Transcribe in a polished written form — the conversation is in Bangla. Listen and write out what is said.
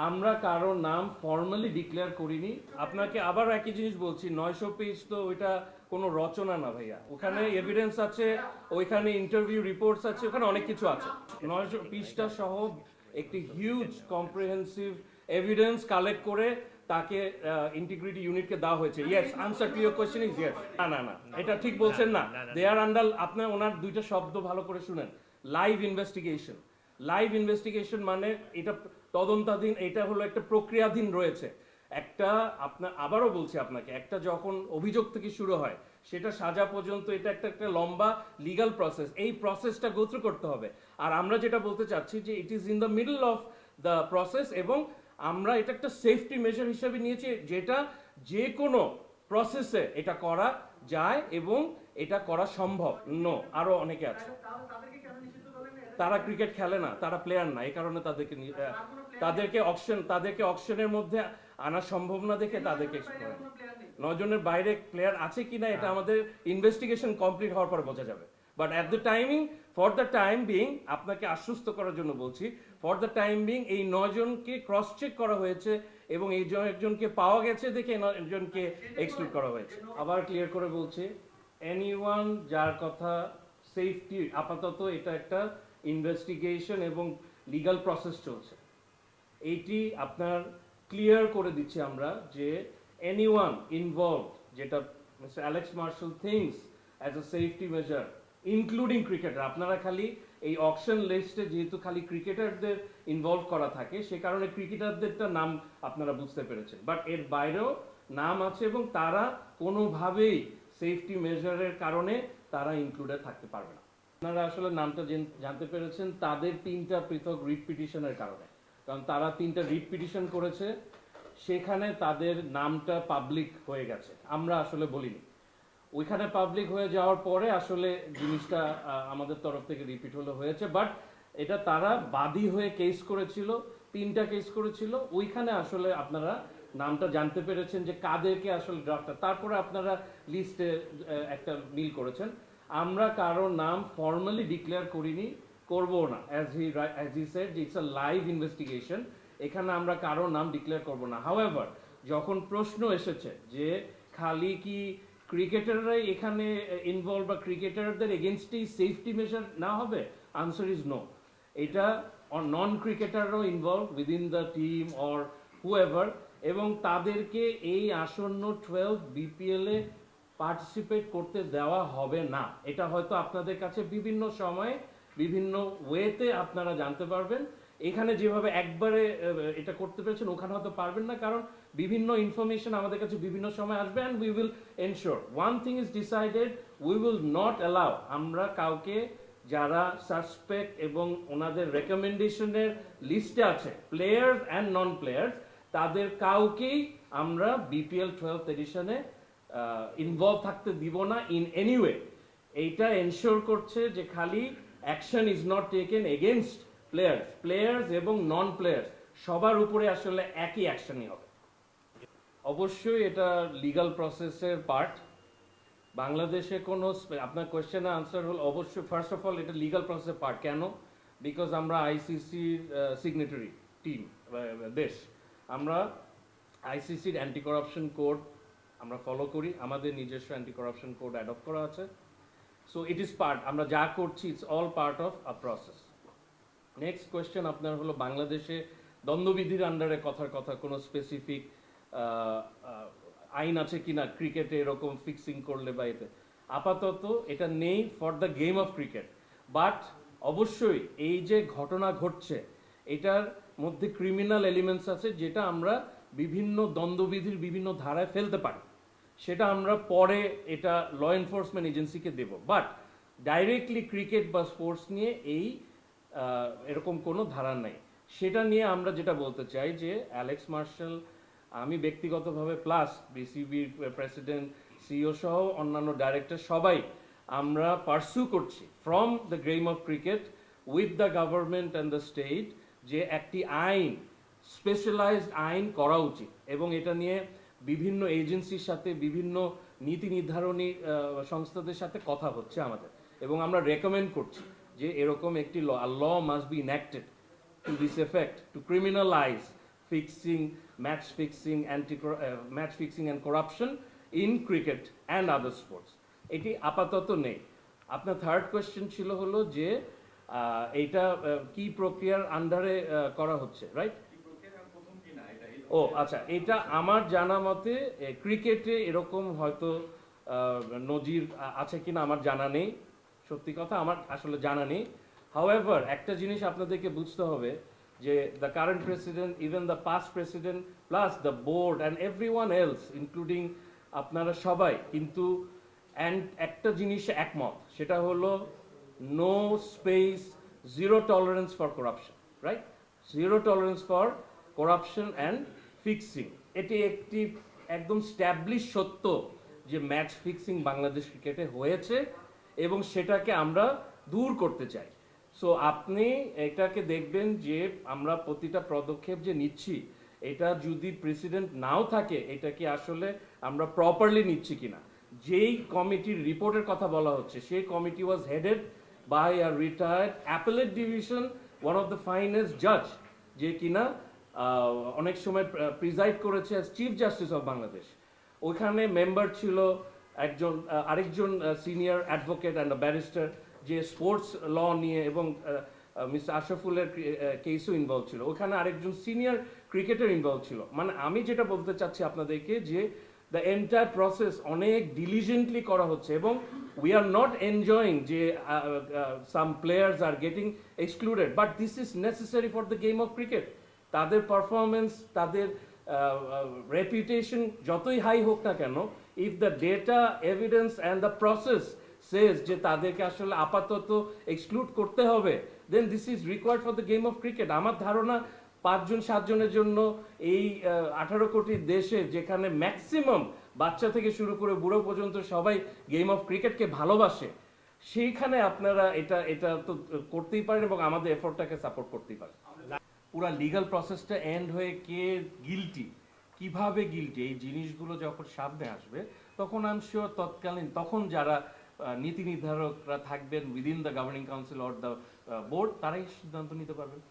আমরা কারো নাম ফর্মালি ডিক্লেয়ার করিনি। আপনাকে আবার একই জিনিস বলছি, 900 পেজ তো ওইটা কোনো রচনা না ভাইয়া, ওখানে এভিডেন্স আছে, ওইখানে ইন্টারভিউ রিপোর্টস আছে, ওখানে অনেক কিছু আছে। 900 পৃষ্ঠা সহ একটি হিউজ কম্প্রিহেন্সিভ এভিডেন্স কালেক্ট করে তাকে ইন্টিগ্রিটি ইউনিটকে দেওয়া হয়েছে। Yes, answer to your question is yes. না না না, এটা ঠিক বলছেন না। দে আর আন্ডার, আপনার ওনার দুইটা শব্দ ভালো করে শুনেন, লাইভ ইনভেস্টিগেশন। লাইভ ইনভেস্টিগেশন মানে এটা তদন্তাধীন, এটা হলো একটা প্রক্রিয়াধীন রয়েছে। একটা আপনার আবারও বলছি আপনাকে, একটা যখন অভিযোগ থেকে শুরু হয় সেটা সাজা পর্যন্ত এটা একটা একটা লম্বা লিগাল প্রসেস, এই প্রসেসটা গো থ্রু করতে হবে। আর আমরা যেটা বলতে চাচ্ছি যে it is in the middle of the process, এবং আমরা এটা একটা সেফটি মেজার হিসেবে নিয়েছি, যেটা যে কোনো প্রসেসে এটা করা যায় এবং এটা করা সম্ভব। নো, আরো অনেকে আছে, তারা ক্রিকেট খেলে না, তারা প্লেয়ার না, এই কারণে তাদেরকে অকশনের মধ্যে আনা সম্ভব না দেখে তাদেরকে 9 জনের বাইরে প্লেয়ার আছে কিনা এটা আমাদের ইনভেস্টিগেশন কমপ্লিট হওয়ার পর বোঝা যাবে। But at the timing, for the time being, আপনাকে আশ্বস্ত করার জন্য বলছি, ফর দ্য টাইম বিং এই 9জনকে ক্রস চেক করা হয়েছে এবং এই একজনকে পাওয়া গেছে দেখে 9জনকে এক্সক্লুড করা হয়েছে। আবার ক্লিয়ার করে বলছি, এনিওয়ান যার কথা সেফটি, আপাতত এটা একটা ইনভেস্টিগেশন এবং লিগাল প্রসেস চলছে, এইটি আপনার ক্লিয়ার করে দিচ্ছি আমরা যে এনিওয়ান ইনভলভ, যেটা mister Alex martial things as a safety measure, including cricketer. আপনারা খালি এই অকশন লিস্টে যেহেতু খালি ক্রিকেটারদের ইনভলভ করা থাকে, সে কারণে ক্রিকেটারদেরটা নাম আপনারা বুঝতে পেরেছেন, বাট এর বাইরেও নাম আছে এবং তারা কোনোভাবেই সেফটি মেজারের কারণে তারা ইনক্লুডেড থাকতে পারবে না। আপনারা আসলে নামটা জানতে পেরেছেন তাদের 3টা পৃথক রিট পিটিশনের কারণে, কারণ তারা 3টা রিট পিটিশন করেছে, সেখানে তাদের নামটা পাবলিক হয়ে গেছে, আমরা আসলে বলিনি। ওইখানে পাবলিক হয়ে যাওয়ার পরে আসলে জিনিসটা আমাদের তরফ থেকে রিপিট হয়েছে, বাট এটা তারা বাদী হয়ে কেস করেছিল, 3টা কেস করেছিল, ওইখানে আসলে আপনারা নামটা জানতে পেরেছেন যে কাদেরকে আসলে ড্রাফটটা, তারপরে আপনারা লিস্টে একটা মিল করেছেন। আমরা কারো নাম ফর্মালি ডিক্লেয়ার করিনি, করবো না। As he said, it's a live investigation, এখানে আমরা কারো নাম ডিক্লেয়ার করবো না। হাউএভার, যখন প্রশ্ন এসেছে যে খালি কি ক্রিকেটাররাই এখানে ইনভলভ বা ক্রিকেটারদের এগেনস্টেই সেফটি মেজার না হবে, আনসার ইজ নো। এটা নন ক্রিকেটাররাও involve within the team or however, এবং তাদেরকে এই আসন্ন 12 বিপিএল এ পার্টিসিপেট করতে দেওয়া হবে না। এটা হয়তো আপনাদের কাছে বিভিন্ন সময়ে বিভিন্ন ওয়েতে আপনারা জানতে পারবেন। এখানে যেভাবে একবারে এটা করতে পেরেছেন, ওখানে হয়তো পারবেন না, কারণ বিভিন্ন ইনফরমেশন আমাদের কাছে বিভিন্ন সময় আসবে, and we will ensure one thing is decided, we will not allow, আমরা কাউকে যারা সাসপেক্ট এবং ওনাদের রেকমেন্ডেশনের লিস্টে আছে, প্লেয়ার্স অ্যান্ড নন প্লেয়ার্স, তাদের কাউকেই আমরা বিপিএল 12th এডিশনে ইনভলভ থাকতে দিব না ইন এনি ওয়ে। এইটা এনশোর করছে যে খালি action is not taken against players এবং নন প্লেয়ার্স, সবার উপরে আসলে একই অ্যাকশনই হবে। অবশ্যই এটা লিগাল প্রসেসের পার্ট। বাংলাদেশে কোনো, আপনার কোয়েশ্চেনের আনসার হল অবশ্যই, ফার্স্ট অফ অল এটা লিগাল প্রসেসের পার্ট। কেন? বিকজ আমরা আইসিসির সিগনেটারি টিম, দেশ, আমরা আইসিসির অ্যান্টি করাপশন কোড আমরা ফলো করি, আমাদের নিজস্ব অ্যান্টি করাপশন কোড অ্যাডপ্ট করা আছে। সো ইট ইজ পার্ট, আমরা যা করছি it's all part of a process. Next question আপনার হলো বাংলাদেশে দ্বন্দ্ববিধির আন্ডারে কথার কথা কোনো স্পেসিফিক আইন আছে কিনা ক্রিকেটে এরকম ফিক্সিং করলে বা এতে। আপাতত এটা নেই for the game of cricket, but অবশ্যই এই যে ঘটনা ঘটছে এটার মধ্যে ক্রিমিনাল এলিমেন্টস আছে, যেটা আমরা বিভিন্ন দ্বন্দ্ববিধির বিভিন্ন ধারায় ফেলতে পারি, সেটা আমরা পরে এটা ল এনফোর্সমেন্ট এজেন্সিকে দেব। বাট ডাইরেক্টলি ক্রিকেট বা স্পোর্টস নিয়ে এই এরকম কোনো ধারা নাই। সেটা নিয়ে আমরা যেটা বলতে চাই যে অ্যালেক্স মার্শাল, আমি ব্যক্তিগতভাবে, প্লাস বিসিবির প্রেসিডেন্ট, সিইও সহ অন্যান্য ডাইরেক্টর সবাই আমরা পারসু করছি from the game of cricket with the government and the state, যে একটি আইন, স্পেশালাইজড আইন করা উচিত, এবং এটা নিয়ে বিভিন্ন এজেন্সির সাথে, বিভিন্ন নীতি নির্ধারণী সংস্থাদের সাথে কথা হচ্ছে আমাদের, এবং আমরা রেকমেন্ড করছি যে এরকম একটি law must be enacted to this effect, to criminalise fixing, match fixing and corruption in cricket and other sports. এটি আপাতত নেই। আপনার থার্ড কোয়েশ্চেন ছিল হলো যে এইটা কি প্রক্রিয়ার আন্ডারে করা হচ্ছে, রাইট? ও আচ্ছা, এটা আমার জানা মতে ক্রিকেটে এরকম হয়তো নজির আছে কিনা আমার জানা নেই, সত্যি কথা আমার আসলে জানা নেই। হাউএভার একটা জিনিস আপনাদেরকে বুঝতে হবে যে the current president, even the past president, plus the board and everyone else including আপনারা সবাই কিন্তু একটা জিনিসে একমত, সেটা হলো no space, zero tolerance for corruption, right? Zero tolerance for corruption and fixing. এটি একটি একদম স্ট্যাবলিশ সত্য যে ম্যাচ ফিক্সিং বাংলাদেশ ক্রিকেটে হয়েছে এবং সেটাকে আমরা দূর করতে চাই। সো আপনি এটাকে দেখবেন যে আমরা প্রতিটা পদক্ষেপ যে নিচ্ছি এটা যদি প্রেসিডেন্ট নাও থাকে এটা কি আসলে আমরা প্রপারলি নিচ্ছি কিনা। যেই কমিটির রিপোর্টের কথা বলা হচ্ছে সেই committee was headed by a retired appellate division one of the finest জাজ, যে কিনা অনেক সময় প্রিজাইড করেছে as chief justice of Bangladesh. ওইখানে মেম্বার ছিল আরেকজন সিনিয়র অ্যাডভোকেট অ্যান্ড ব্যারিস্টার যে স্পোর্টস ল নিয়ে এবং মিস্টার আশরাফুলের কেসও ইনভলভ ছিল। ওখানে আরেকজন সিনিয়র ক্রিকেটার ইনভলভ ছিল। মানে আমি যেটা বলতে চাচ্ছি আপনাদেরকে যে দ্য এন্টায়ার প্রসেস অনেক ডিলিজেন্টলি করা হচ্ছে এবং উই আর নট এনজয়িং যে some players are getting excluded, but this is necessary for the game of cricket. তাদের পারফরমেন্স, তাদের রেপুটেশন যতই হাই হোক না কেন, if the data, evidence and the process says যে তাদেরকে আসলে আপাতত এক্সক্লুড করতে হবে, then this is required for the game of cricket. আমার ধারণা 5-7 জনের জন্য এই 18 কোটি দেশে যেখানে ম্যাক্সিমাম বাচ্চা থেকে শুরু করে বুড়ো পর্যন্ত সবাই গেম অফ ক্রিকেটকে ভালোবাসে, সেইখানে আপনারা এটা তো করতেই পারেন এবং আমাদের এফোর্টটাকে সাপোর্ট করতেই পারেন। পুরা লিগ্যাল প্রসেসটা এন্ড হয়ে কে গিলটি, কিভাবে গিলটি, এই জিনিসগুলো যখন সামনে আসবে তখন আই এম শিওর তখন যারা নীতি নির্ধারকরা থাকবেন within the governing council or the board তারাই সিদ্ধান্ত নিতে পারবেন।